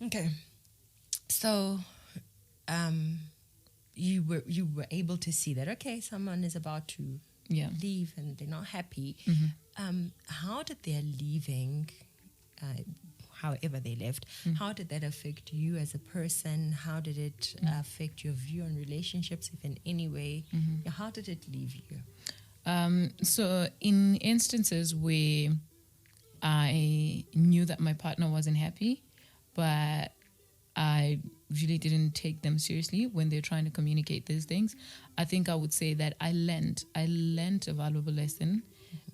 Okay. So, um, you were able to see that, okay, someone is about to Yeah. leave and they're not happy. How did their leaving, uh, however they left, how did that affect you as a person? How did it affect your view on relationships, if in any way? Yeah, how did it leave you? So in instances where I knew that my partner wasn't happy, but I really didn't take them seriously when they're trying to communicate these things, I think I would say that I learned a valuable lesson,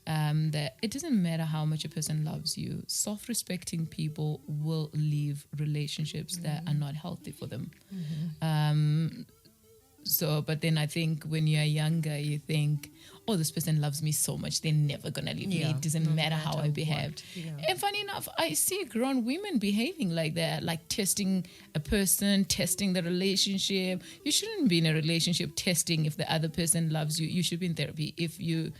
that it doesn't matter how much a person loves you, self-respecting people will leave relationships that are not healthy for them. So, but then I think when you're younger, you think, oh, this person loves me so much, they're never going to leave me. Yeah, It doesn't no matter how I matter behave. what. Yeah. And funny enough, I see grown women behaving like that, like testing a person, testing the relationship. You shouldn't be in a relationship testing if the other person loves you. You should be in therapy. If you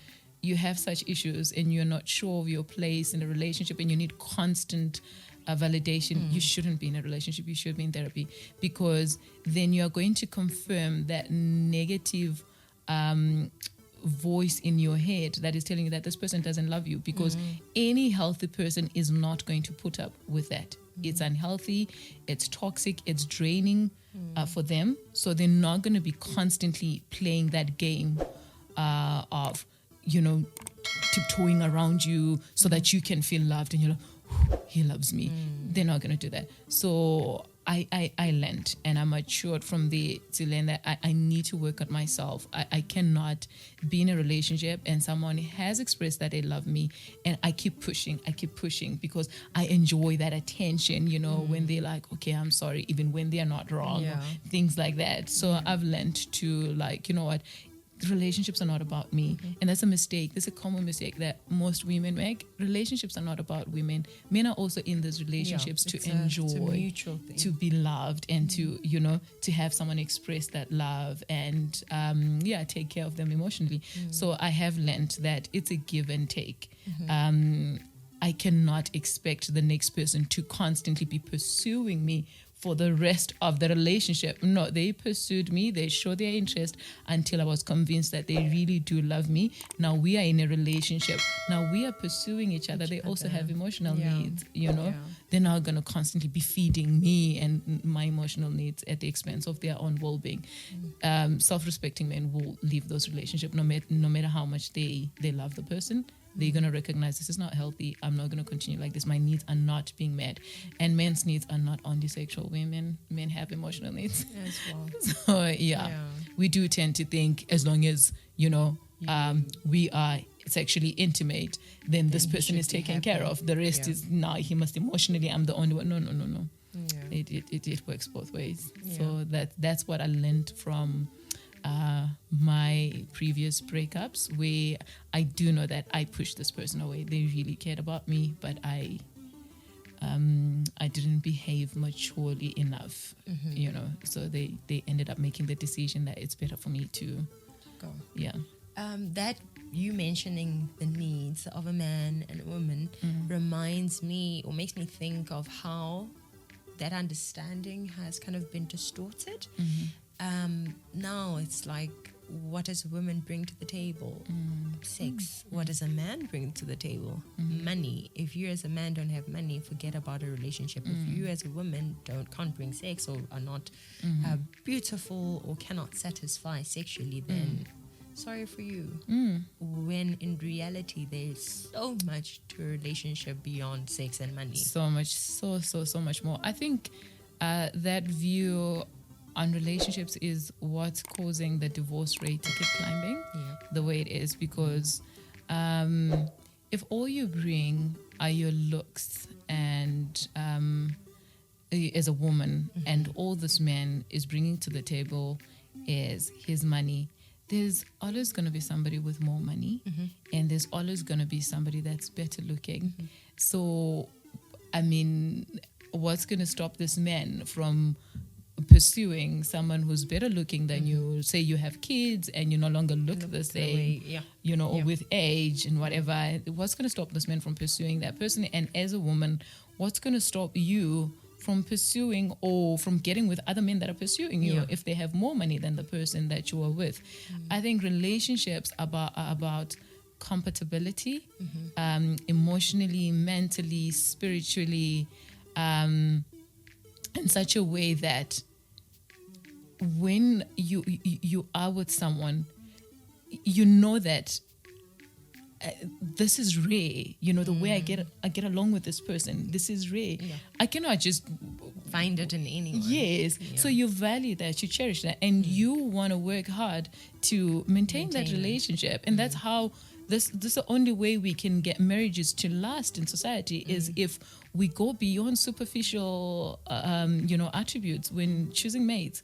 have such issues and you're not sure of your place in a relationship and you need constant validation, you shouldn't be in a relationship. You should be in therapy, because then you are going to confirm that negative voice in your head that is telling you that this person doesn't love you, because any healthy person is not going to put up with that. It's unhealthy, it's toxic, it's draining for them. So they're not going to be constantly playing that game of, tiptoeing around you so that you can feel loved and you're like, he loves me. They're not going to do that. So I learned, and I matured from there to learn that I need to work on myself. I cannot be in a relationship and someone has expressed that they love me and I keep pushing because I enjoy that attention, when they're like, okay, I'm sorry, even when they're not wrong, Yeah. things like that. So I've learned to, like, you know what, relationships are not about me. And that's a mistake. That's a common mistake that most women make. Relationships are not about women. Men are also in those relationships to enjoy, it's a mutual thing. to be loved, and to, to have someone express that love and, take care of them emotionally. So I have learned that it's a give and take. I cannot expect the next person to constantly be pursuing me for the rest of the relationship. No, they pursued me, they showed their interest until I was convinced that they really do love me. Now we are in a relationship. Now we are pursuing each other. They also have emotional needs, Yeah. They're not going to constantly be feeding me and my emotional needs at the expense of their own well-being. Self-respecting men will leave those relationships no matter how much they love the person. They're going to recognize this is not healthy. I'm not going to continue like this. My needs are not being met. And men's needs are not only sexual. Men have emotional needs As well. So, we do tend to think as long as, we are sexually intimate, then this person is taken care of. The rest is, he must emotionally, I'm the only one. No. Yeah. It works both ways. So that's what I learned from my previous breakups, where I do know that I pushed this person away. They really cared about me, but I didn't behave maturely enough, so they ended up making the decision that it's better for me to Go. That You mentioning the needs of a man and a woman reminds me, or makes me think of how that understanding has kind of been distorted. Now it's like, what does a woman bring to the table? Sex. What does a man bring to the table? Money. If you as a man don't have money, forget about a relationship. If you as a woman can't bring sex, or are not beautiful, or cannot satisfy sexually, then sorry for you. When in reality there's so much to a relationship beyond sex and money. So much, so much more. I think that view on relationships is what's causing the divorce rate to keep climbing the way it is, because if all you bring are your looks and as a woman, and all this man is bringing to the table is his money, there's always going to be somebody with more money, and there's always going to be somebody that's better looking. So, I mean, what's going to stop this man from pursuing someone who's better looking than you? Say you have kids and you no longer look the same, or with age and whatever. What's going to stop this man from pursuing that person? And as a woman, what's going to stop you from pursuing or from getting with other men that are pursuing you if they have more money than the person that you are with. I think relationships are about compatibility, emotionally, mentally, spiritually, in such a way that when you are with someone, you know that this is rare. You know, the way I get along with this person, this is rare. Yeah. I cannot just find it in anyone. Yes. Yeah. So you value that, you cherish that, and you want to work hard to maintain that relationship. And that's how this is the only way we can get marriages to last in society is if we go beyond superficial, attributes when choosing mates.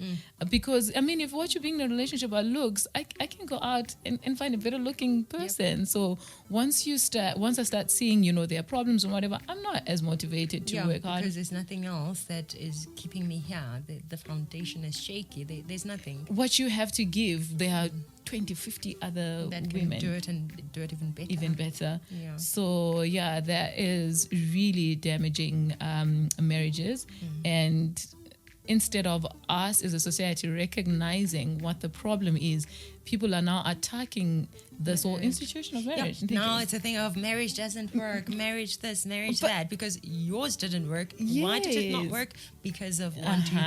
Because, I mean, if what you're being in a relationship about looks, I can go out and find a better looking person. Yep. So once I start seeing, their problems and whatever, I'm not as motivated to work hard. Because there's nothing else that is keeping me here. The foundation is shaky. There's nothing. What you have to give, there are 20, 50 other that women. do it and do it even better. Even better. Yeah. So, that is really damaging marriages. And instead of us as a society recognizing what the problem is, people are now attacking this whole institution of marriage. Now it's a thing of marriage doesn't work, marriage this, marriage that, because yours didn't work. Why did it not work? Because of 1, 2, 3.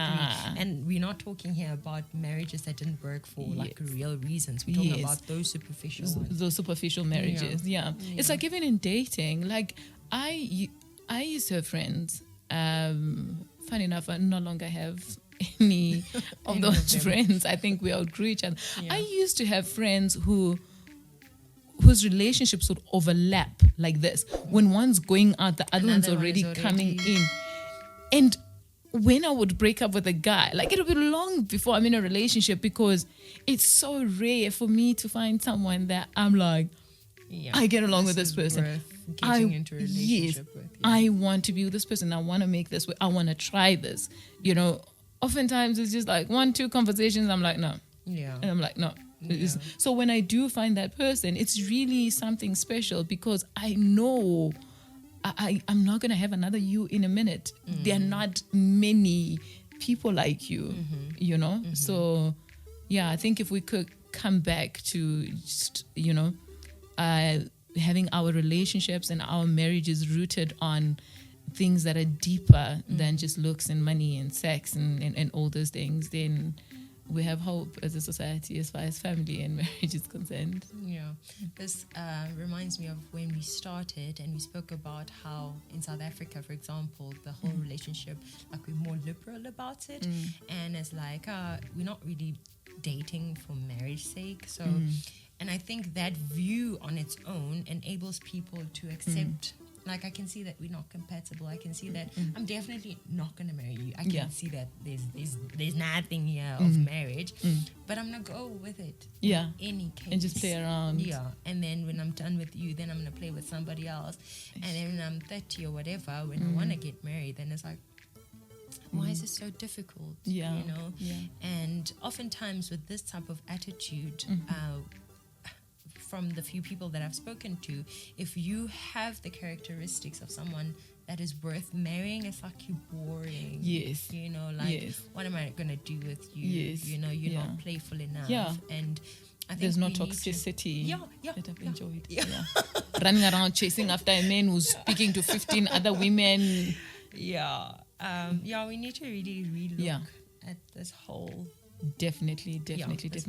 And we're not talking here about marriages that didn't work for like real reasons. We're talking about those superficial ones. Those superficial marriages. Yeah. It's like even in dating, like I used to have friends. Funny enough, I no longer have any of those friends. I think we outgrew each other. I used to have friends whose relationships would overlap like this. When one's going out, the other one's already coming in. And when I would break up with a guy, like it'll be long before I'm in a relationship because it's so rare for me to find someone that I'm like, I get along with this person. Getting into a relationship with. I want to be with this person. I want to make this. I want to try this. Oftentimes it's just like 1, 2 conversations. I'm like, no. Yeah. And I'm like, no. Yeah. So when I do find that person, it's really something special because I know I'm not going to have another you in a minute. There are not many people like you, So, I think if we could come back to just, having our relationships and our marriages rooted on things that are deeper than just looks and money and sex and all those things, then we have hope as a society as far as family and marriage is concerned. Yeah. This reminds me of when we started and we spoke about how in South Africa, for example, the whole relationship, like we're more liberal about it. And it's like, we're not really dating for marriage sake. So... And I think that view on its own enables people to accept, like I can see that we're not compatible. I can see that I'm definitely not going to marry you. I can see that there's nothing here of marriage, but I'm going to go with it in any case. And just play around. Yeah. And then when I'm done with you, then I'm going to play with somebody else. And then when I'm 30 or whatever, when I want to get married, then it's like, why is it so difficult? Yeah. And oftentimes with this type of attitude, from the few people that I've spoken to, if you have the characteristics of someone that is worth marrying, it's like you're boring. Yes. What am I going to do with you? Yes. You're not playful enough. Yeah. And I think there's no toxicity that I've enjoyed. Running around chasing after a man who's speaking to 15 other women. We need to really relook at this whole... Definitely.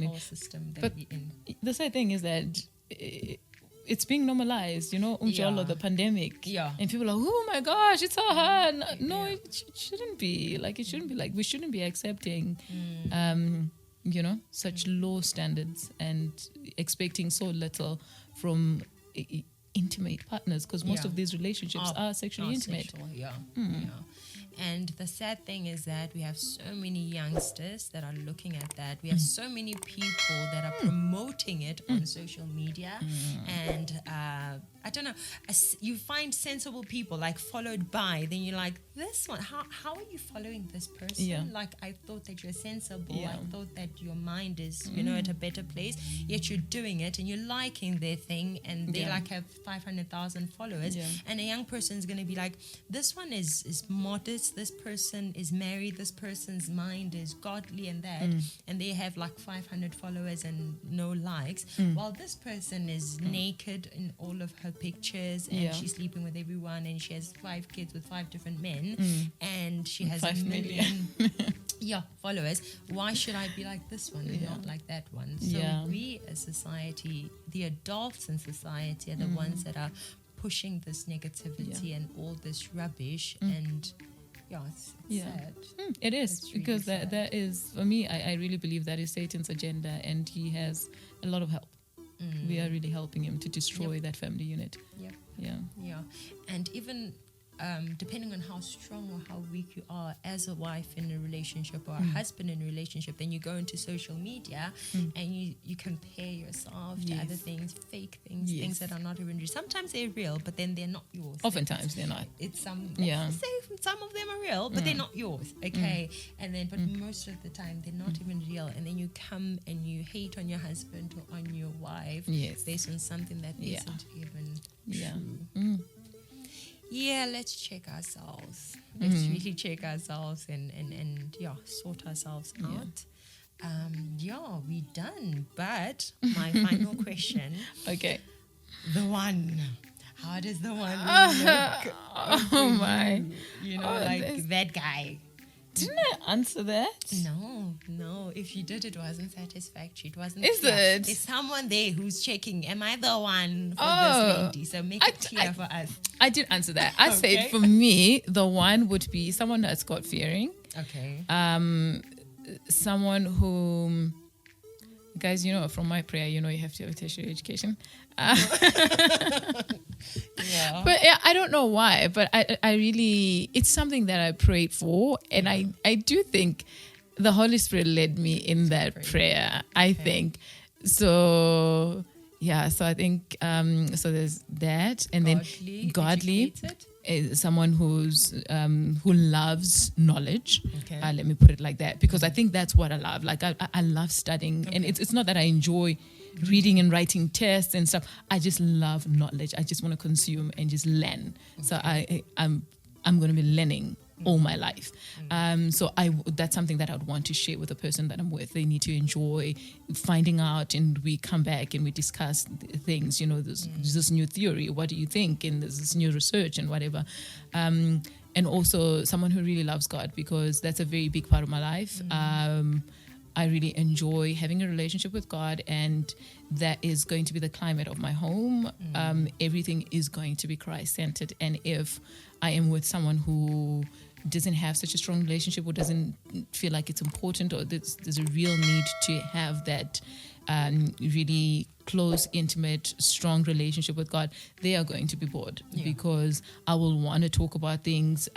Whole system that we're in. The sad thing is that it's being normalized, the pandemic. Yeah. And people are like, oh my gosh, it's so hard. No, it shouldn't be. Like, it shouldn't be like, we shouldn't be accepting, such low standards and expecting so little from intimate partners because most of these relationships are sexually intimate. Sexual, And the sad thing is that we have so many youngsters that are looking at that. We have so many people that are promoting it on social media. And I don't know, you find sensible people like followed by, then you're like, this one, how are you following this person? Yeah. Like, I thought that you're sensible. Yeah. I thought that your mind is, you know, at a better place, yet you're doing it and you're liking their thing, and they like have 500,000 followers. Yeah. And a young person's going to be like, this one is modest, this person is married, this person's mind is godly and that, and they have like 500 followers and no likes, while this person is naked in all of her pictures, and she's sleeping with everyone, and she has 5 kids with 5 different men, and she has 5 a million followers. Why should I be like this one and not like that one? So we as society, the adults in society, are the ones that are pushing this negativity and all this rubbish, and it's sad. It is, It's really because sad. that is, for me, I really believe that is Satan's agenda, and he has a lot of help. We are really helping him to destroy that family unit. Yeah. And even depending on how strong or how weak you are as a wife in a relationship or a husband in a relationship, then you go into social media and you compare yourself to other things, fake things, things that are not even real. Sometimes they're real, but then they're not yours. Oftentimes they're not. It's some of them are real, but they're not yours. Okay. And then but most of the time they're not even real. And then you come and you hate on your husband or on your wife based on something that isn't even true. Yeah, let's check ourselves. Let's really check ourselves and sort ourselves out. We're done. But my final question. Okay. The one. How does the one look? Oh my. You know, like that guy. Didn't I answer that? No. If you did, it wasn't satisfactory. It wasn't Is clear. it? There's someone there who's checking. Am I the one for Oh. this lady? So make it clear for us. I did answer that. I Okay. said for me, the one would be someone that's God fearing. Okay. Someone who, guys, you know, from my prayer, you know, you have to have a tertiary education. Yeah. But yeah, I don't know why, but I really, it's something that I prayed for, and I do think the Holy Spirit led me in that prayer. I think so. Yeah, so I think so. There's that, and then godly, someone who's who loves knowledge. Okay. Let me put it like that, because I think that's what I love. Like I love studying, and it's not that I enjoy reading and writing tests and stuff. I just love knowledge. I just want to consume and just learn. So I'm going to be learning all my life. So that's something that I would want to share with the person that I'm with. They need to enjoy finding out, and we come back and we discuss things. You know, there's this new theory. What do you think? And there's this new research and whatever. And also someone who really loves God, because that's a very big part of my life. I really enjoy having a relationship with God, and that is going to be the climate of my home. Everything is going to be Christ-centered. And if I am with someone who doesn't have such a strong relationship, or doesn't feel like it's important, or there's a real need to have that really close, intimate, strong relationship with God, they are going to be bored, because I will want to talk about things,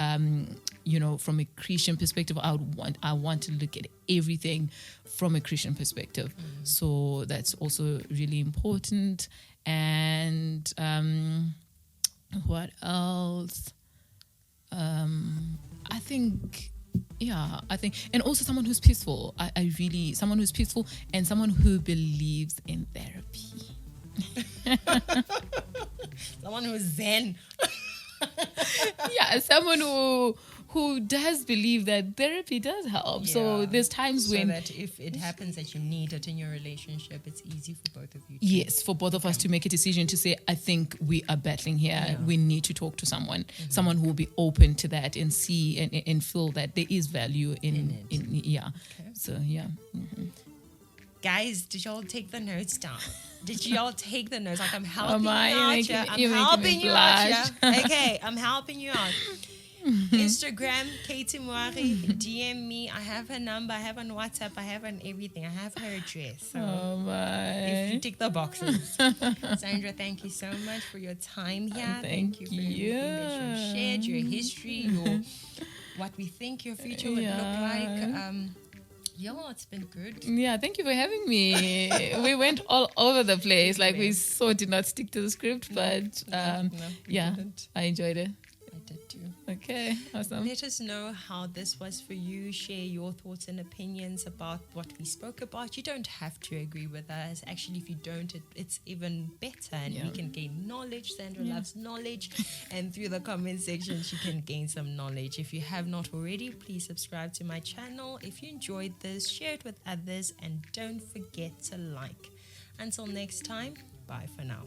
you know, from a Christian perspective. I want to look at everything from a Christian perspective. So that's also really important. And what else? I think, and also someone who's peaceful. Someone who's peaceful, and someone who believes in therapy. Someone who's zen. Someone who does believe that therapy does help. So there's times when, that if it happens that you need it in your relationship, it's easy for both of you. Yes, for both of us to make a decision to say, I think we are battling here. Yeah. We need to talk to someone, someone who will be open to that and see and feel that there is value in it. Okay. So, Guys, did y'all take the notes down? Did y'all take the notes? Like, I'm helping you out. I'm helping you out. Okay, I'm helping you out. Instagram, Katie Mwari, DM me. I have her number. I have her on WhatsApp. I have her on everything. I have her address. So if you tick the boxes. Sandra, thank you so much for your time here. Thank you for everything that you've shared, your history, what we think your future would look like. Yeah, it's been good. Yeah, thank you for having me. We went all over the place. Like, we so did not stick to the script, but we didn't. I enjoyed it. I did too. Okay, awesome. Let us know how this was for you. Share your thoughts and opinions about what we spoke about. You don't have to agree with us. Actually, if you don't, it's even better, and we can gain knowledge. Sandra loves knowledge, and through the comment section, she can gain some knowledge. If you have not already, please subscribe to my channel. If you enjoyed this, share it with others, and don't forget to like. Until next time, bye for now.